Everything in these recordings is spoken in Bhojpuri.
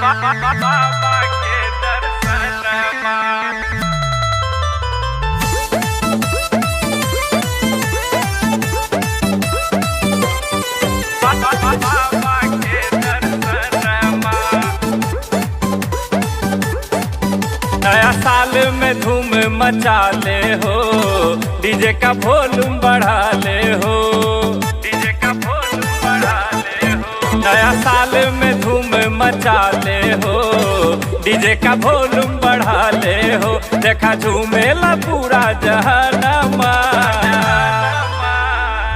बाबा के दर्शनमा बाबा के दर्शनमा। नया साल में धूम मचा ले हो, डीजे का वॉल्यूम बढ़ा ले हो, डीजे का वॉल्यूम बढ़ा ले हो। नया साल में धूम मचा ले हो, डीजे का वॉल्यूम बढ़ा ले हो। देखा झूमेला पूरा जहानमा,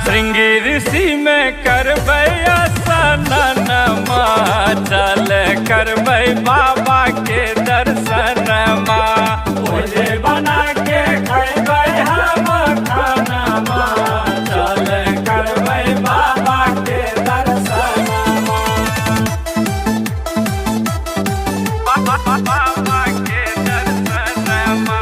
श्रृंगी ऋषि में करबै स्नानमा, चल करबै बाबा के दर्शनमा। ओहे बना के खैबै हम खानमा, चल करबै बाबा के दर्शनमा। बाबा के दर्शनमा।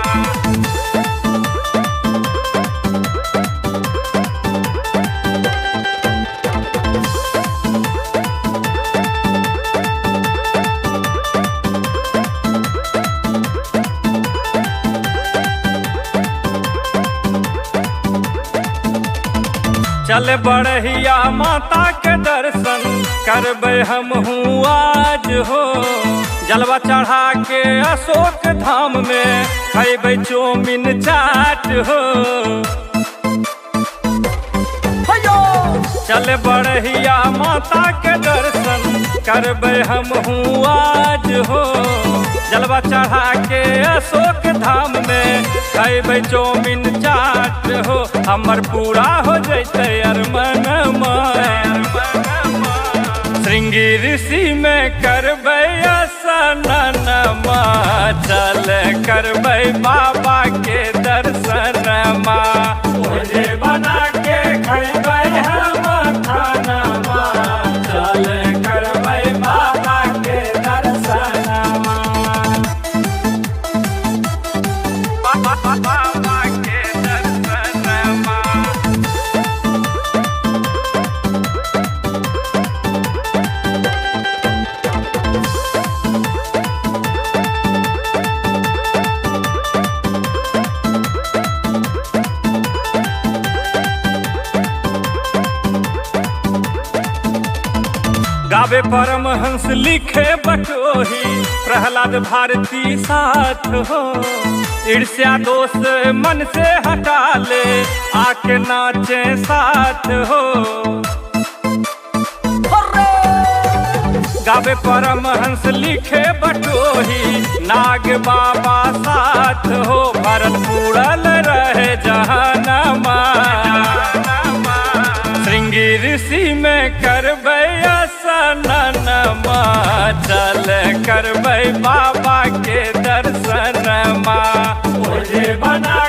चल बढ़िया माता के दर्शन करबै हमहूँ आज हो। जलवा चढ़ा के अशोक धाम में खैबै चौमिन चाट हो। चल बढ़िया माता के दर्शन करबै हमहूँ आज हो। जलवा चढ़ा के अशोक धाम में खैबै चौमिन चाट हो। हमर पूरा हो जैते अरमनमा, श्रृंगी ऋषि में करबै स्नानमा, चल करबै बाबा के दर्शनमा। ओहे बना के खैबै हम खानमा, चल करबै बाबा के दर्शनमा। बाबा के दर्शनमा। गावे परमहंस लिखे बटोही, प्रहलाद भारती साथ हो। ईर्ष्या दोष मन से हटा ले, आके नाचे साथ हो। गावे परमहंस लिखे बटोही, नाग बाबा साथ हो। भरत पूरल रहे जहानमा, श्रृंगी ऋषि में करबै स्नानमा, चल करबै बाबा के दर्शनमा। ओहे बना